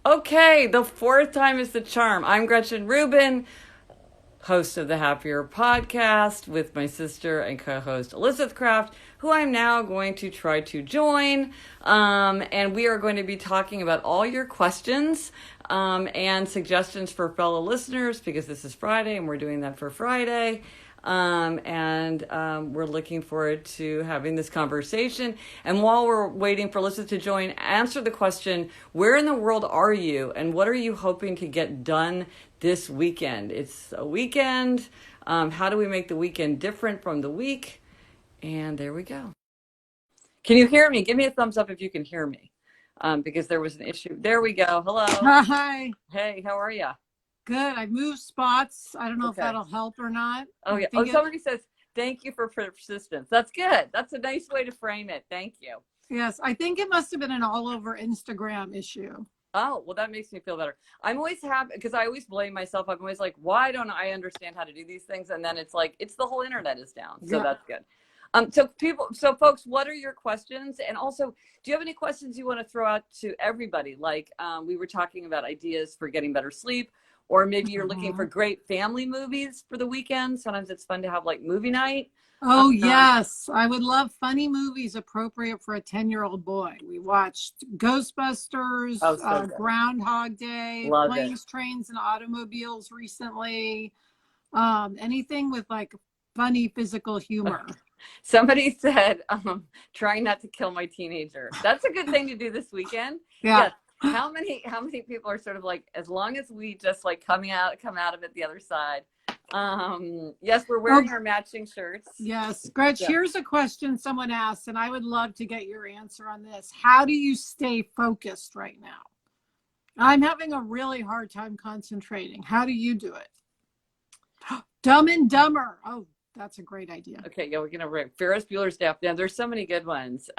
Okay, the fourth time is the charm. I'm Gretchen Rubin, host of the Happier Podcast with my sister and co-host Elizabeth Kraft, who I'm now going to try to join. And we are going to be talking about all your questions and suggestions for fellow listeners because this is Friday and we're doing that for Friday. We're looking forward to having this conversation. And while we're waiting for Lissa to join, answer the question, where in the world are you and what are you hoping to get done this weekend? It's a weekend. How do we make the weekend different from the week? And there we go. Can you hear me? Give me a thumbs up if you can hear me, because there was an issue. There we go. Hello. Hi. Hey, how are you? Good. I moved spots. I don't know if Okay. that'll help or not. Oh, yeah. Oh, somebody says, thank you for persistence. That's good. That's a nice way to frame it. Thank you. Yes, I think it must have been an all over Instagram issue. Oh, well, that makes me feel better. I'm always happy because I always blame myself. I'm always like, why don't I understand how to do these things? And then it's like, it's the whole internet is down. So that's good. So folks, what are your questions? And also, do you have any questions you want to throw out to everybody? Like we were talking about ideas for getting better sleep, or maybe you're looking for great family movies for the weekend. Sometimes it's fun to have like movie night. Oh, yes. I would love funny movies appropriate for a 10-year-old boy. We watched Ghostbusters, Groundhog Day, Planes, Trains, and Automobiles recently. Anything with like funny physical humor. Somebody said, trying not to kill my teenager. That's a good thing to do this weekend. Yeah. Yes. How many people are sort of like, as long as we just like come out of it the other side. Yes, we're wearing our matching shirts. Yes. Gretch, here's a question someone asked, and I would love to get your answer on this. How do you stay focused right now? I'm having a really hard time concentrating. How do you do it? Dumb and Dumber. Oh, that's a great idea. Okay, yeah, we're gonna write Ferris Bueller's Day Off. Now, there's so many good ones.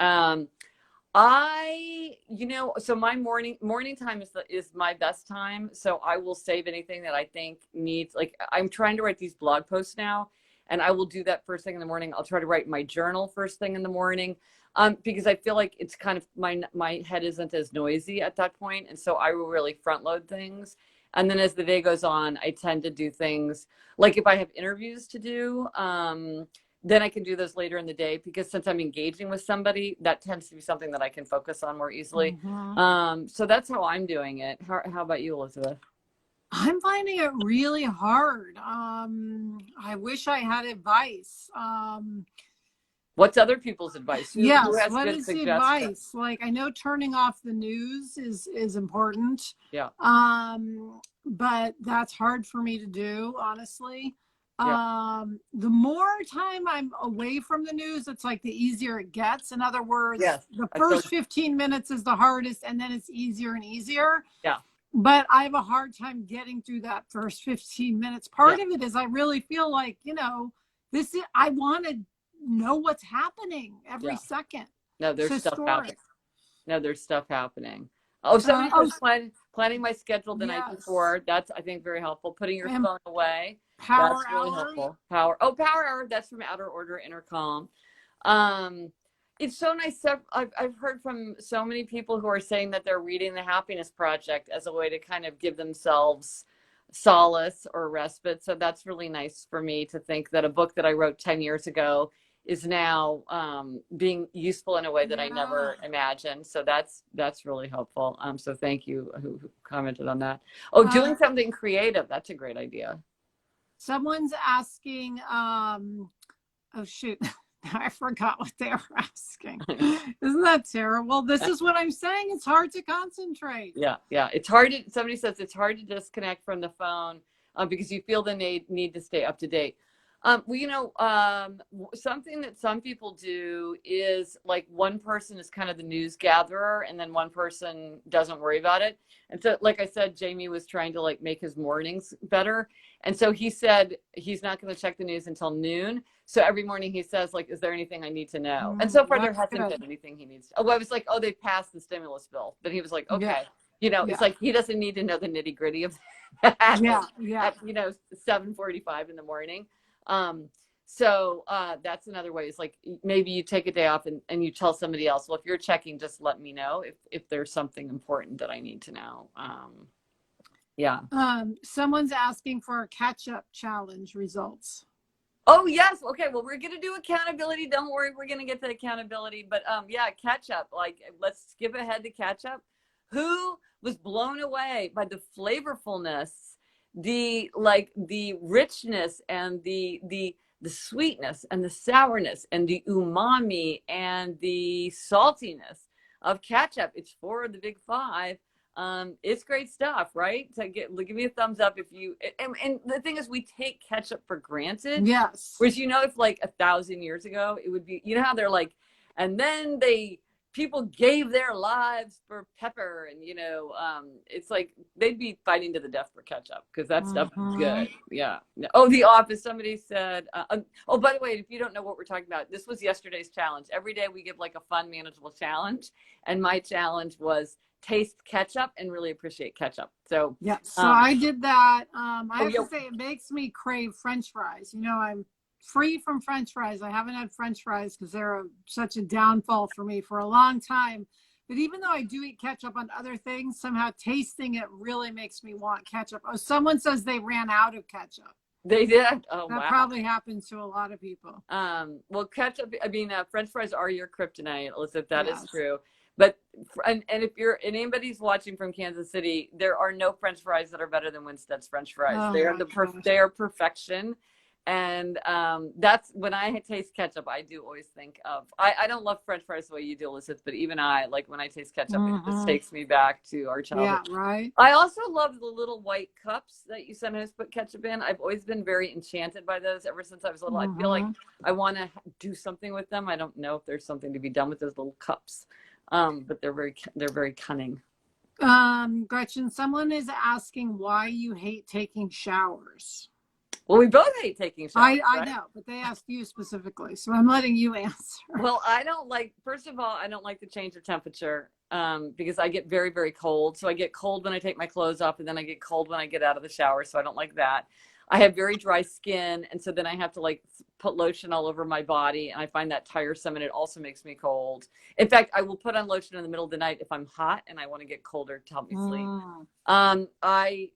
So my morning time is my best time. So I will save anything that I think needs, like I'm trying to write these blog posts now, and I will do that first thing in the morning. I'll try to write my journal first thing in the morning, because I feel like it's kind of my head isn't as noisy at that point, and so I will really front load things. And then as the day goes on, I tend to do things like if I have interviews to do, then I can do those later in the day, because since I'm engaging with somebody, that tends to be something that I can focus on more easily. So that's how I'm doing it. How about you, Elizabeth? I'm finding it really hard. I wish I had advice. What's other people's advice? Yes, what is the advice? Like, I know turning off the news is important. Yeah. But that's hard for me to do, honestly. Yeah. The more time I'm away from the news, it's like the easier it gets. In other words, the first 15 minutes is the hardest, and then it's easier and easier. Yeah. But I have a hard time getting through that first 15 minutes. Part of it is I really feel like, I want to know what's happening every second. No, there's stuff happening. No, there's stuff happening. Oh, somebody was planning my schedule the night before. That's, I think, very helpful. Putting your phone away. Power That's really hour. helpful. Power Hour. That's from Outer Order Intercom. It's so nice. I've heard from so many people who are saying that they're reading the Happiness Project as a way to kind of give themselves solace or respite. So that's really nice for me to think that a book that I wrote 10 years ago is now being useful in a way that I never imagined. So that's really helpful. So thank you who commented on that. Oh, doing something creative. That's a great idea. Someone's asking, oh shoot, I forgot what they were asking. Isn't that terrible? This is what I'm saying. It's hard to concentrate. Yeah. It's hard somebody says it's hard to disconnect from the phone because you feel the need to stay up to date. Something that some people do is like one person is kind of the news gatherer and then one person doesn't worry about it. And so, like I said, Jamie was trying to like make his mornings better. And so he said he's not going to check the news until noon. So every morning he says, like, is there anything I need to know? And so far there hasn't been anything he needs to. Oh, I was like, oh, they passed the stimulus bill. But he was like, okay. It's like he doesn't need to know the nitty gritty of that at 7:45 in the morning. So that's another way. It's like maybe you take a day off and you tell somebody else, well, if you're checking, just let me know if there's something important that I need to know. Yeah. Someone's asking for a catch-up challenge results. Oh, yes. Okay. Well, we're going to do accountability. Don't worry. We're going to get to accountability. But yeah, catch up. Like, let's skip ahead to catch up. Who was blown away by the flavorfulness, the richness, and the sweetness and the sourness and the umami and the saltiness of ketchup? It's 4 of the big 5. It's great stuff, right? So give me a thumbs up if you, and the thing is, we take ketchup for granted. Yes. Whereas, if like 1,000 years ago, it would be, how they're like, and then people gave their lives for pepper, and it's like they'd be fighting to the death for ketchup because that stuff is good. Yeah. Oh, The Office. Somebody said. Oh, by the way, if you don't know what we're talking about, this was yesterday's challenge. Every day we give like a fun, manageable challenge, and my challenge was taste ketchup and really appreciate ketchup. So yeah, so I did that. I have to say, it makes me crave French fries. I'm free from French fries. I haven't had French fries because they're such a downfall for me for a long time. But even though I do eat ketchup on other things, somehow tasting it really makes me want ketchup. Oh, someone says they ran out of ketchup. They did? Oh, that wow. Probably happens to a lot of people. Well, ketchup, French fries are your kryptonite, Elizabeth. That is true. But, and if anybody's watching from Kansas City, there are no French fries that are better than Winstead's French fries. Oh, they are perfection. And that's when I taste ketchup, I do always think of, I don't love French fries the way you do, Elizabeth, but even like when I taste ketchup, it just takes me back to our childhood. Yeah, right. I also love the little white cups that you sometimes put ketchup in. I've always been very enchanted by those ever since I was little. I feel like I want to do something with them. I don't know if there's something to be done with those little cups. But they're very cunning. Gretchen, someone is asking why you hate taking showers. Well, we both hate taking showers. I know, but they asked you specifically, so I'm letting you answer. Well, first of all, I don't like the change of temperature because I get very, very cold. So I get cold when I take my clothes off, and then I get cold when I get out of the shower. So I don't like that. I have very dry skin, and so then I have to put lotion all over my body, and I find that tiresome, and it also makes me cold. In fact, I will put on lotion in the middle of the night if I'm hot and I want to get colder to help me sleep. I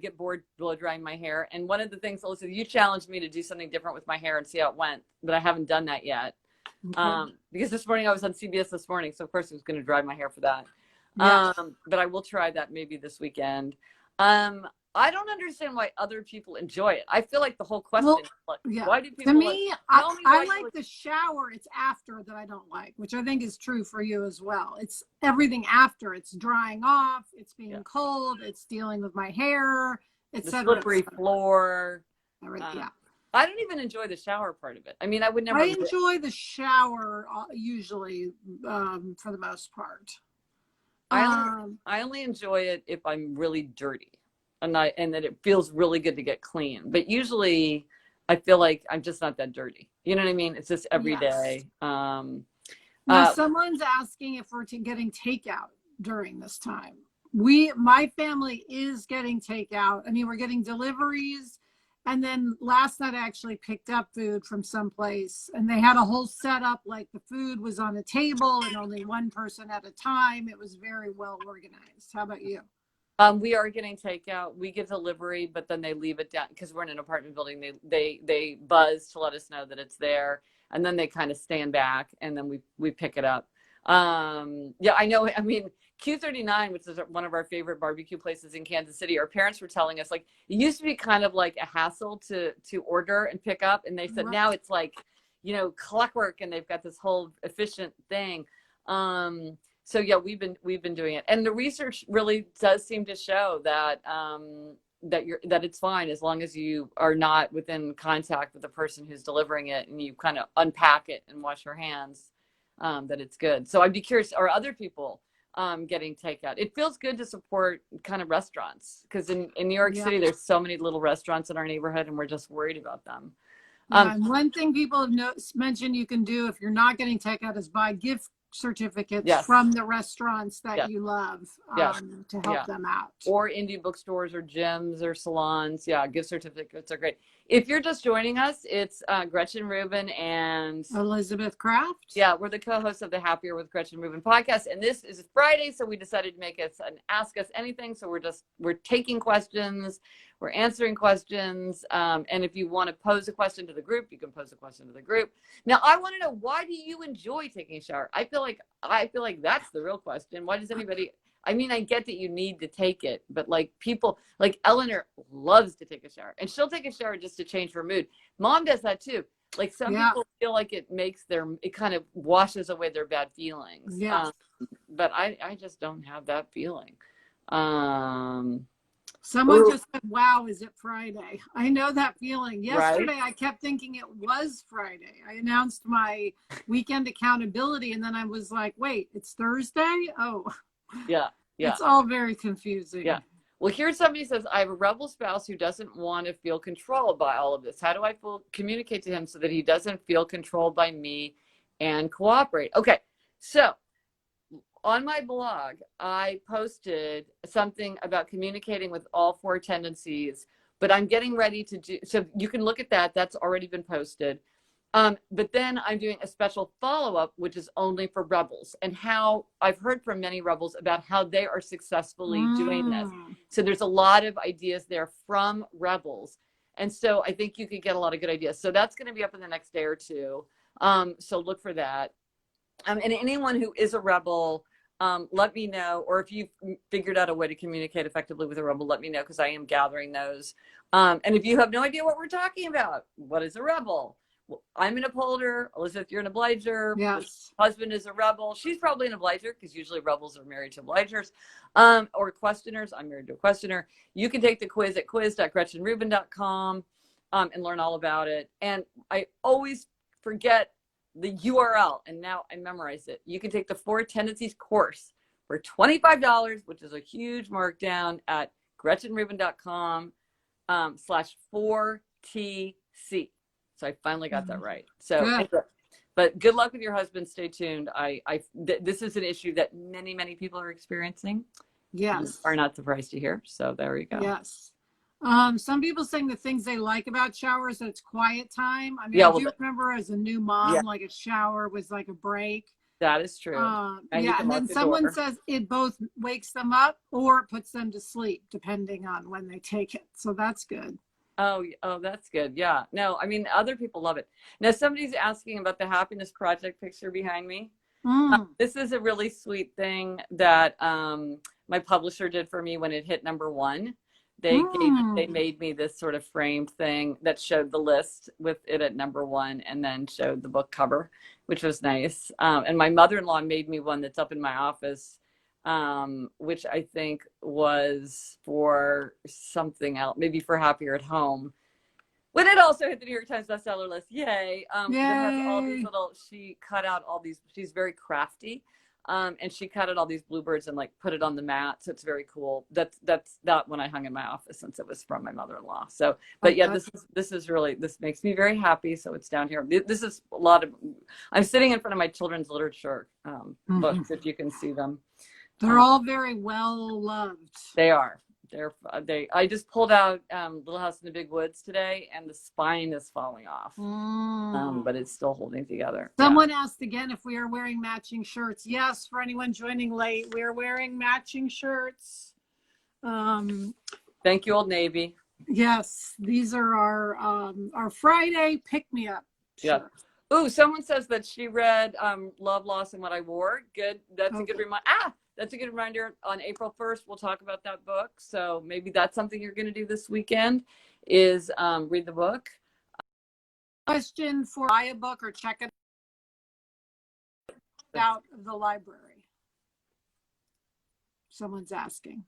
get bored blow drying my hair. And one of the things, Alyssa, you challenged me to do something different with my hair and see how it went, but I haven't done that yet. Okay. Because this morning I was on CBS this morning, so of course I was going to dry my hair for that. Yeah. But I will try that maybe this weekend. I don't understand why other people enjoy it. I feel like the whole question is why do people? To me, I like the shower. It's after that I don't like, which I think is true for you as well. It's everything after. It's drying off. It's being cold. It's dealing with my hair. It's the slippery floor. Yeah. I don't even enjoy the shower part of it. I mean, I would never. I enjoy the shower usually for the most part. I only enjoy it if I'm really dirty. And that it feels really good to get clean. But usually I feel like I'm just not that dirty. You know what I mean? It's just every day. Now someone's asking if we're getting takeout during this time. My family is getting takeout. I mean, we're getting deliveries. And then last night I actually picked up food from someplace, and they had a whole setup, like the food was on a table and only one person at a time. It was very well organized. How about you? We are getting takeout. We get delivery, but then they leave it down because we're in an apartment building. They buzz to let us know that it's there, and then they kind of stand back, and then we pick it up. Yeah, I know. I mean, Q39, which is one of our favorite barbecue places in Kansas City, our parents were telling us, like, it used to be kind of like a hassle to order and pick up, and they said now it's like, clockwork, and they've got this whole efficient thing. So yeah, we've been doing it, and the research really does seem to show that that it's fine as long as you are not within contact with the person who's delivering it, and you kind of unpack it and wash your hands. That it's good. So I'd be curious, are other people getting takeout? It feels good to support kind of restaurants because in New York City there's so many little restaurants in our neighborhood, and we're just worried about them. One thing people have mentioned you can do if you're not getting takeout is buy gift certificates from the restaurants that you love to help them out. Or indie bookstores or gyms or salons. Yeah, gift certificates are great. If you're just joining us, it's Gretchen Rubin and Elizabeth Kraft. Yeah, we're the co-hosts of the Happier with Gretchen Rubin podcast. And this is Friday, so we decided to make it an Ask Us Anything. So we're taking questions, we're answering questions. And if you want to pose a question to the group, you can pose a question to the group. Now, I want to know, why do you enjoy taking a shower? I feel like that's the real question. Why does anybody... I mean, I get that you need to take it, but like people, like Eleanor loves to take a shower, and she'll take a shower just to change her mood. Mom does that too. Like some people feel like it kind of washes away their bad feelings. Yeah. But I just don't have that feeling. Someone just said, wow, is it Friday? I know that feeling. Yesterday, I kept thinking it was Friday. I announced my weekend accountability, and then I was like, wait, it's Thursday? Oh. Yeah. It's all very confusing. Yeah. Well, here somebody says, I have a rebel spouse who doesn't want to feel controlled by all of this. How do I communicate to him so that he doesn't feel controlled by me and cooperate? Okay. So on my blog, I posted something about communicating with all 4 tendencies, but I'm getting ready to do, so you can look at that. That's already been posted. But then I'm doing a special follow-up, which is only for rebels, and how I've heard from many rebels about how they are successfully doing this. So there's a lot of ideas there from rebels. And so I think you could get a lot of good ideas. So that's going to be up in the next day or two. So look for that. And anyone who is a rebel, let me know. Or if you've figured out a way to communicate effectively with a rebel, let me know, because I am gathering those. And if you have no idea what we're talking about, what is a rebel? Well, I'm an upholder. Elizabeth, you're an obliger. Yes. Husband is a rebel. She's probably an obliger, because usually rebels are married to obligers. Or questioners. I'm married to a questioner. You can take the quiz at quiz.gretchenrubin.com and learn all about it. And I always forget the URL, and now I memorize it. You can take the 4 Tendencies course for $25, which is a huge markdown, at gretchenrubin.com /4TC. So I finally got that right. So, but good luck with your husband. Stay tuned. This is an issue that many, many people are experiencing. Yes. You are not surprised to hear. So there you go. Yes. Some people saying the things they like about showers, that it's quiet time. I mean, I do remember as a new mom, like a shower was like a break. That is true. And then someone says it both wakes them up or puts them to sleep, depending on when they take it. So that's good. Oh, that's good. Yeah. No, I mean, other people love it. Now, somebody's asking about the Happiness Project picture behind me. This is a really sweet thing that my publisher did for me when it hit #1. They made me this sort of framed thing that showed the list with it at #1, and then showed the book cover, which was nice. And my mother-in-law made me one that's up in my office, which I think was for something else, maybe for Happier at Home. When it also hit the New York Times bestseller list, yay! That has all these little. She cut out all these. She's very crafty, and she cut out all these bluebirds and like put it on the mat. So it's very cool. That's that one I hung in my office, since it was from my mother-in-law. So, but yeah, this is really, this makes me very happy. So it's down here. This is a lot of. I'm sitting in front of my children's literature books, if you can see them. They're all very well loved. They are. I just pulled out Little House in the Big Woods today, and the spine is falling off, but it's still holding together. Someone asked again if we are wearing matching shirts. Yes, for anyone joining late, we are wearing matching shirts. Thank you, Old Navy. Yes, these are our Friday pick-me-up shirts. Ooh, someone says that she read Love, Loss, and What I Wore. Good. That's a good reminder. That's a good reminder. On April 1st, we'll talk about that book. So maybe that's something you're going to do this weekend, is read the book. Question for buy a book or check it out of the library. Someone's asking.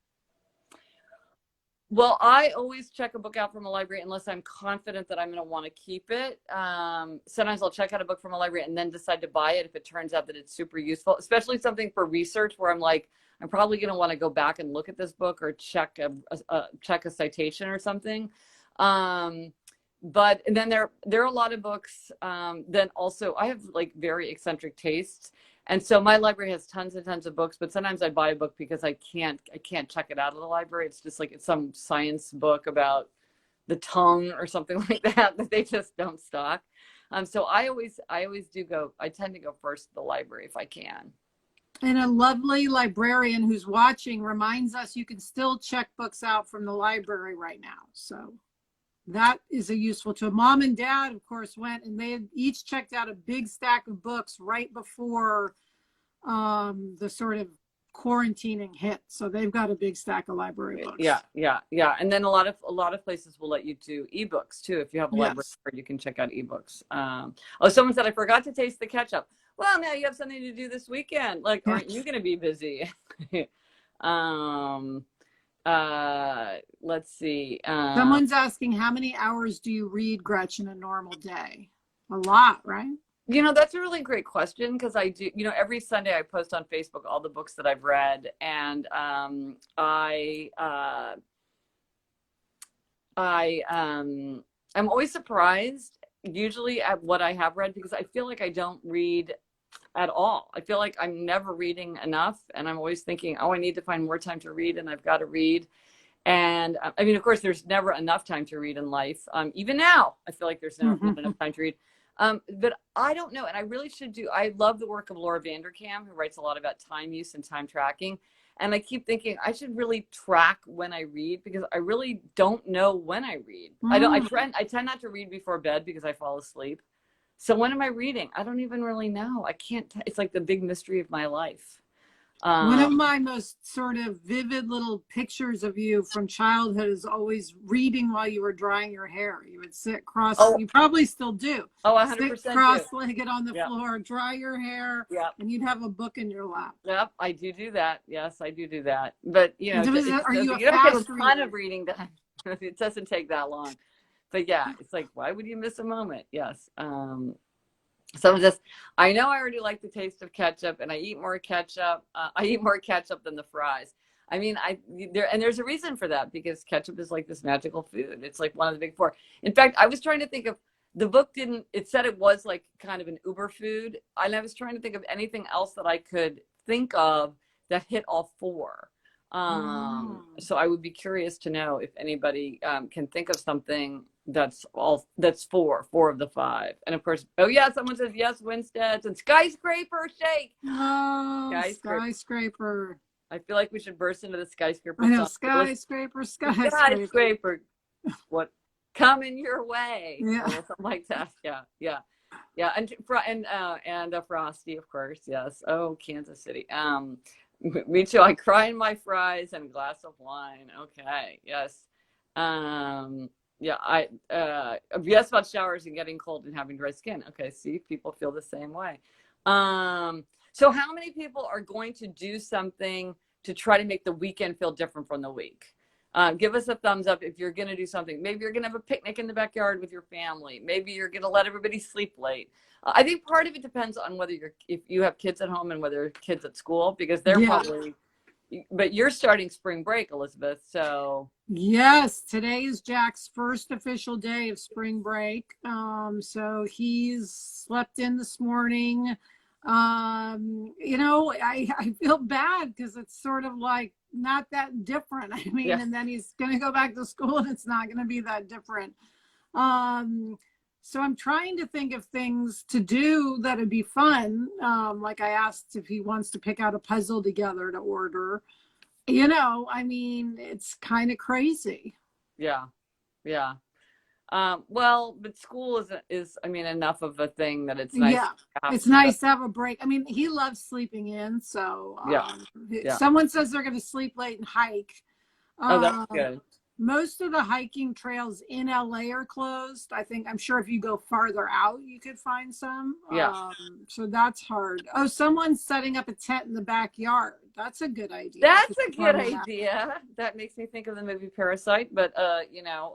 Well, I always check a book out from a library unless I'm confident that I'm going to want to keep it. Sometimes I'll check out a book from a library and then decide to buy it if it turns out that it's super useful, especially something for research where I'm like, I'm probably going to want to go back and look at this book or check a citation or something. But then there are a lot of books. Then also I have like very eccentric tastes. And so my library has tons and tons of books, but sometimes I buy a book because I can't check it out of the library. It's just like it's some science book about the tongue or something like that they just don't stock. So I always I tend to go first to the library if I can. And a lovely librarian who's watching reminds us you can still check books out from the library right now. So that is a useful tool. Mom and Dad, of course, went and they had each checked out a big stack of books right before the sort of quarantining hit. So they've got a big stack of library books. Yeah. And then a lot of places will let you do ebooks too. If you have a library card, you can check out ebooks. Someone said I forgot to taste the ketchup. Well, now you have something to do this weekend. Like, aren't you going to be busy? Let's see. Someone's asking, how many hours do you read, Gretchen, a normal day? A lot, right? That's a really great question because I do, every Sunday I post on Facebook all the books that I've read. And I'm always surprised usually at what I have read because I feel like I don't read at all. I feel like I'm never reading enough. And I'm always thinking, oh, I need to find more time to read and I've got to read. And I mean, of course, there's never enough time to read in life. Even now, I feel like there's never enough time to read. But I don't know. And I really should do. I love the work of Laura Vanderkam, who writes a lot about time use and time tracking. And I keep thinking I should really track when I read because I really don't know when I read. I tend not to read before bed because I fall asleep. So when am I reading? I don't even really know. I can't. It's like the big mystery of my life. One of my most sort of vivid little pictures of you from childhood is always reading while you were drying your hair. You would sit you probably still do. 100% sit cross-legged on the floor, dry your hair, and you'd have a book in your lap. Yep, I do that. Yes, I do that. But, are you don't get a ton of reading done. It doesn't take that long. But yeah, it's like, why would you miss a moment? Yes. Someone says, I know I already like the taste of ketchup and I eat more ketchup. I eat more ketchup than the fries. I mean, there's a reason for that because ketchup is like this magical food. It's like one of the big four. In fact, I was trying to think of the book it said it was like kind of an Uber food. And I was trying to think of anything else that I could think of that hit all four. So I would be curious to know if anybody can think of something that's four of the five. And of course, someone says yes, Winstead's and skyscraper shake. Oh, skyscraper. I feel like we should burst into the skyscraper. I know, skyscraper. What coming your way? Yeah, something like that. Yeah. And Frosty, of course. Yes. Oh, Kansas City. Me too. I cry in my fries and a glass of wine. Okay. Yes. Yes, about showers and getting cold and having dry skin. Okay. See, people feel the same way. So how many people are going to do something to try to make the weekend feel different from the week? Give us a thumbs up if you're going to do something. Maybe you're going to have a picnic in the backyard with your family. Maybe you're going to let everybody sleep late. I think part of it depends on if you have kids at home and whether kids at school, because they're probably, but you're starting spring break, Elizabeth. So yes, today is Jack's first official day of spring break. So he's slept in this morning. I feel bad because it's sort of like not that different. I mean, and then he's going to go back to school and it's not going to be that different. So I'm trying to think of things to do that would be fun. Like I asked if he wants to pick out a puzzle together to order. I mean, it's kind of crazy. Yeah. Well, but school is enough of a thing that it's nice. Yeah, it's nice to have a break. I mean, he loves sleeping in. So someone says they're going to sleep late and hike. That's good. Most of the hiking trails in LA are closed. I'm sure if you go farther out, you could find some. Yeah. So that's hard. Oh, someone's setting up a tent in the backyard. That's a good idea. That's a good idea. That makes me think of the movie Parasite, but no,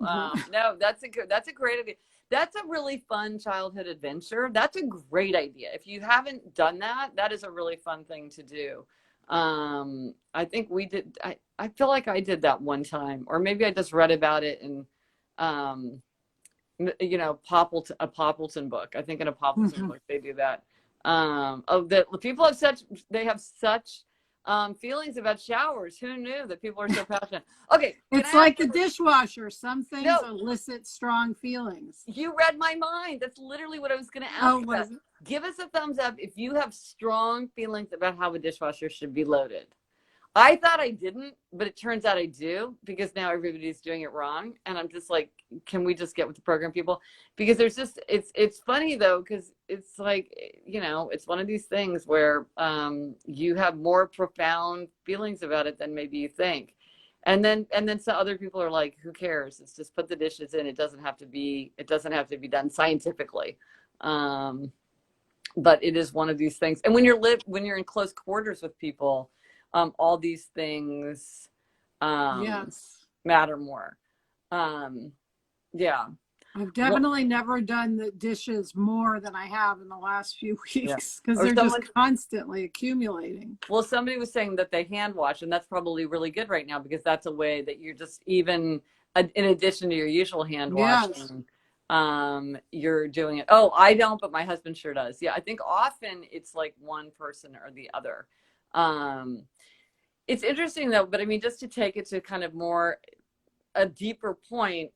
that's a great idea. That's a really fun childhood adventure. That's a great idea. If you haven't done that, that is a really fun thing to do. I think we did. I feel like I did that one time, or maybe I just read about it in, a Poppleton book. I think in a Poppleton book they do that. The people have such feelings about showers. Who knew that people are so passionate? Okay. It's like the dishwasher. Some things elicit strong feelings. You read my mind. That's literally what I was going to ask. Oh, was it? Give us a thumbs up if you have strong feelings about how a dishwasher should be loaded. I thought I didn't, but it turns out I do, because now everybody's doing it wrong. And I'm just like, can we just get with the program, people? Because there's just, it's funny though, because it's like, you know, it's one of these things where you have more profound feelings about it than maybe you think. And then some other people are like, who cares? It's just put the dishes in. It doesn't have to be done scientifically. But it is one of these things. And when you're in close quarters with people, all these things matter more. Yeah. I've definitely never done the dishes more than I have in the last few weeks, because they're just constantly accumulating. Well, somebody was saying that they hand wash, and that's probably really good right now, because that's a way that you're just, even in addition to your usual hand washing, you're doing it. Oh, I don't, but my husband sure does. Yeah, I think often it's like one person or the other. It's interesting though, but I mean, just to take it to kind of more a deeper point,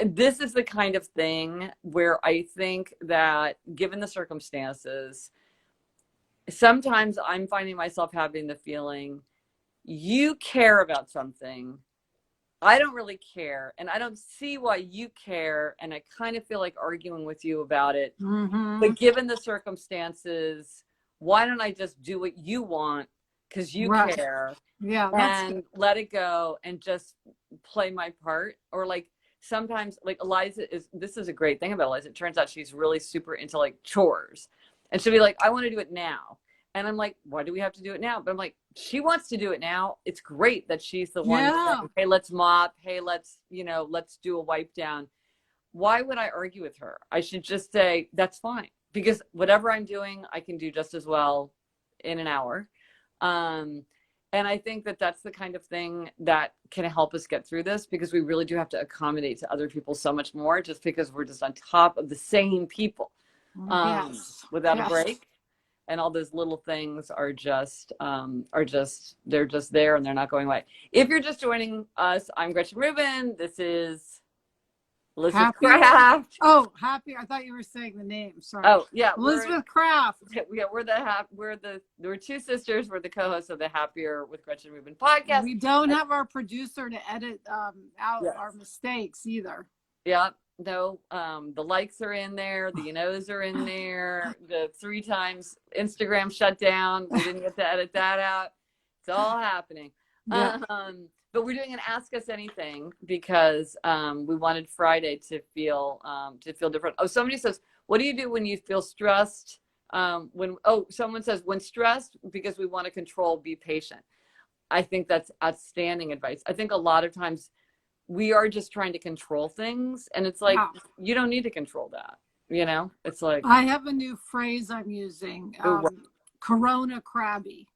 this is the kind of thing where I think that, given the circumstances, sometimes I'm finding myself having the feeling, you care about something, I don't really care, and I don't see why you care, and I kind of feel like arguing with you about it. But given the circumstances, why don't I just do what you want, because you care, and let it go and just play my part? Or like, sometimes, like, this is a great thing about Eliza. It turns out she's really super into like chores, and she'll be like, I want to do it now. And I'm like, why do we have to do it now? But I'm like, she wants to do it now. It's great that she's the one saying, hey, let's mop. Hey, let's do a wipe down. Why would I argue with her? I should just say, that's fine, because whatever I'm doing, I can do just as well in an hour. And I think that that's the kind of thing that can help us get through this, because we really do have to accommodate to other people so much more, just because we're just on top of the same people without a break. And all those little things are just they're just there, and they're not going away. If you're just joining us, I'm Gretchen Rubin. This is Elizabeth Kraft. Oh, happy. I thought you were saying the name. Sorry. Oh, yeah. Elizabeth Kraft. Yeah, we're two sisters. We're the co-hosts of the Happier with Gretchen Rubin podcast. We don't have our producer to edit out our mistakes either. Yeah. No, the likes are in there, the knows are in there, the 3 times Instagram shut down, we didn't get to edit that out. It's all happening. Yeah. But we're doing an Ask Us Anything, because we wanted Friday to feel different. Oh, somebody says, what do you do when you feel stressed? Someone says, when stressed, because we want to control, be patient. I think that's outstanding advice. I think a lot of times we are just trying to control things, and it's like, you don't need to control that. You know, it's like, I have a new phrase I'm using, Corona crabby.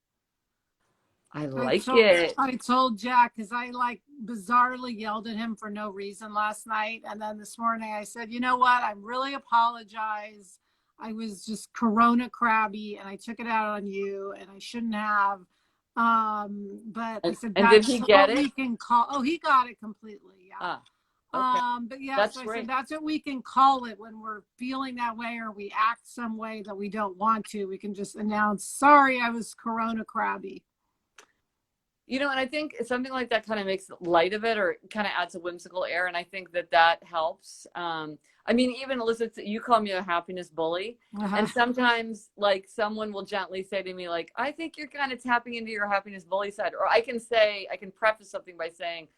I like it. I told Jack, because I like bizarrely yelled at him for no reason last night. And then this morning I said, you know what? I really apologize. I was just Corona crabby, and I took it out on you, and I shouldn't have. But I said, and did he get it? We can call. Oh, he got it completely. Yeah. Okay. But yeah, so I said, that's what we can call it when we're feeling that way, or we act some way that we don't want to. We can just announce, sorry, I was Corona crabby. You know, and I think something like that kind of makes light of it, or kind of adds a whimsical air. And I think that helps. I mean, even Elizabeth, you call me a happiness bully. And sometimes, like, someone will gently say to me, like, I think you're kind of tapping into your happiness bully side. Or I can preface something by saying,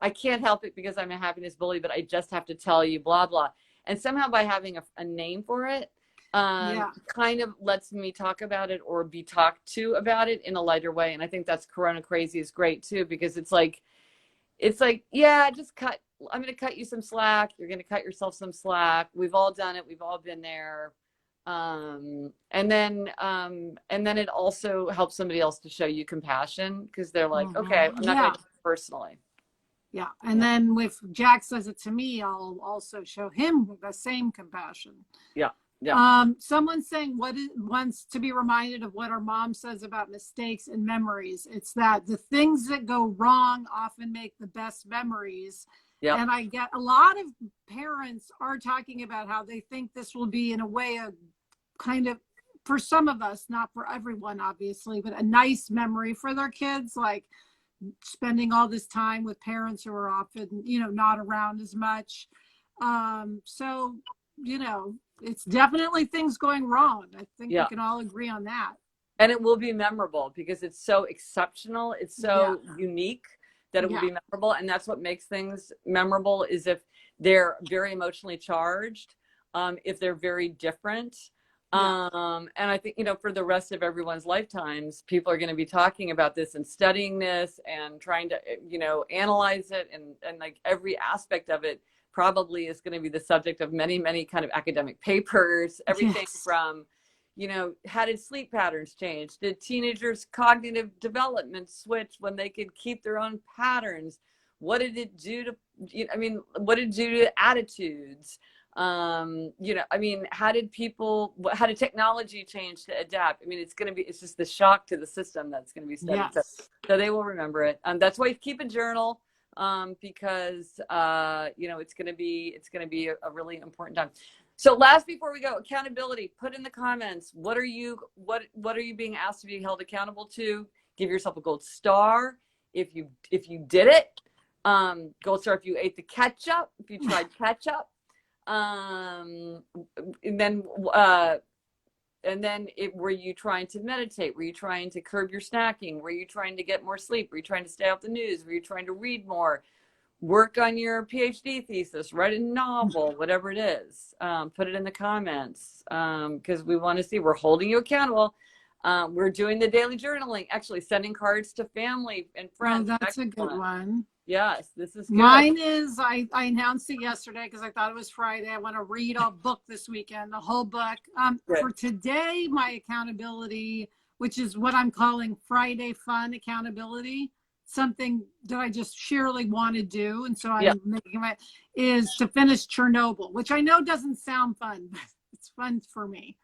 I can't help it because I'm a happiness bully, but I just have to tell you, blah, blah. And somehow by having a name for it, kind of lets me talk about it, or be talked to about it in a lighter way. And I think that's Corona crazy is great too, because it's like, yeah, I'm going to cut you some slack. You're going to cut yourself some slack. We've all done it. We've all been there. And then it also helps somebody else to show you compassion, because they're like, okay, I'm not going to take it personally. Yeah. And then if Jack says it to me, I'll also show him the same compassion. Yeah. Someone's saying wants to be reminded of what our mom says about mistakes and memories. It's that the things that go wrong often make the best memories. Yep. And I get a lot of parents are talking about how they think this will be, in a way, a kind of, for some of us, not for everyone, obviously, but a nice memory for their kids, like spending all this time with parents who are often, not around as much. So, it's definitely things going wrong. I think we can all agree on that. And it will be memorable because it's so exceptional. It's so unique that it will be memorable. And that's what makes things memorable, is if they're very emotionally charged, if they're very different. And I think, for the rest of everyone's lifetimes, people are going to be talking about this and studying this and trying to, analyze it. And like every aspect of it probably is going to be the subject of many, many kind of academic papers, everything from, how did sleep patterns change? Did teenagers' cognitive development switch when they could keep their own patterns? What did it do to, what did it do to attitudes? How did technology change to adapt? It's just the shock to the system that's going to be studied. So they will remember it. That's why you keep a journal, because, it's going to be a really important time. So last, before we go, accountability, put in the comments, what are you being asked to be held accountable to? Give yourself a gold star if you did it. Gold star if you ate the ketchup, if you tried ketchup. And then were you trying to meditate? Were you trying to curb your snacking? Were you trying to get more sleep? Were you trying to stay off the news? Were you trying to read more? Work on your PhD thesis, write a novel, whatever it is. Put it in the comments, because we want to see. We're holding you accountable. We're doing the daily journaling, actually sending cards to family and friends. Oh, that's a good one. Yes, this is good. Mine is, I announced it yesterday because I thought it was Friday. I want to read a book this weekend, the whole book. For today, my accountability, which is what I'm calling Friday Fun Accountability, something that I just sheerly want to do, and so I'm making is to finish Chernobyl, which I know doesn't sound fun, but it's fun for me.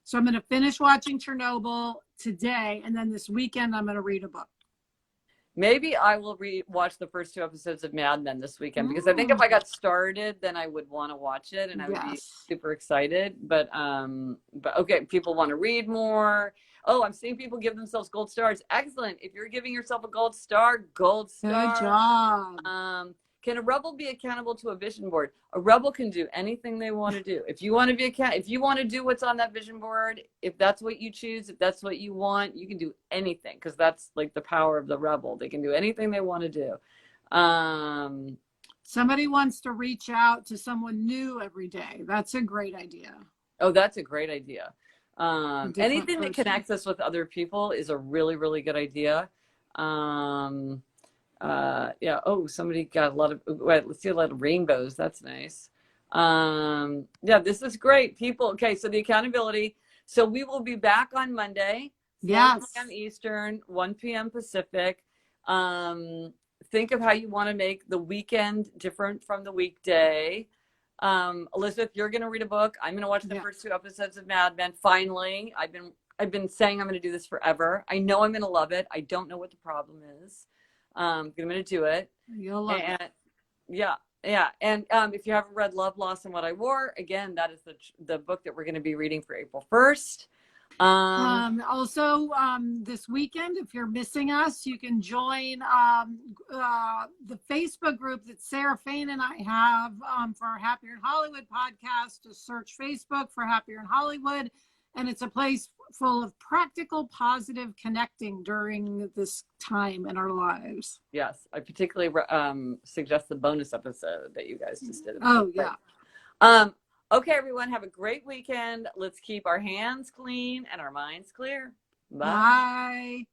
So I'm going to finish watching Chernobyl today, and then this weekend I'm going to read a book. Maybe I will watch the first 2 episodes of Mad Men this weekend, because I think if I got started, then I would want to watch it, and I would be super excited. But okay, people want to read more. Oh, I'm seeing people give themselves gold stars. Excellent. If you're giving yourself a gold star, gold star. Good job. Can a rebel be accountable to a vision board? A rebel can do anything they want to do. If you want to be if you want to do what's on that vision board, if that's what you choose, if that's what you want, you can do anything, because that's like the power of the rebel. They can do anything they want to do. Somebody wants to reach out to someone new every day. That's a great idea. Oh, that's a great idea. Anything that connects us with other people is a really, really good idea. Oh, somebody got a lot of, let's see, a lot of rainbows. That's nice. This is great, people. Okay, so the accountability. So we will be back on Monday, 4 p.m. Eastern, 1 p.m. Pacific. Think of how you want to make the weekend different from the weekday. Elizabeth, you're going to read a book. I'm going to watch the first 2 episodes of Mad Men. Finally, I've been saying I'm going to do this forever. I know I'm going to love it. I don't know what the problem is. I'm going to do it. You'll love it. And if you haven't read Love, Loss, and What I Wore, again, that is the book that we're going to be reading for April 1st. Also, this weekend, if you're missing us, you can join the Facebook group that Sarah Fain and I have for our Happier in Hollywood podcast. Just search Facebook for Happier in Hollywood, and it's a place full of practical, positive connecting during this time in our lives. Yes, I particularly suggest the bonus episode that you guys just did. Oh, yeah. Okay, everyone, have a great weekend. Let's keep our hands clean and our minds clear. Bye. Bye.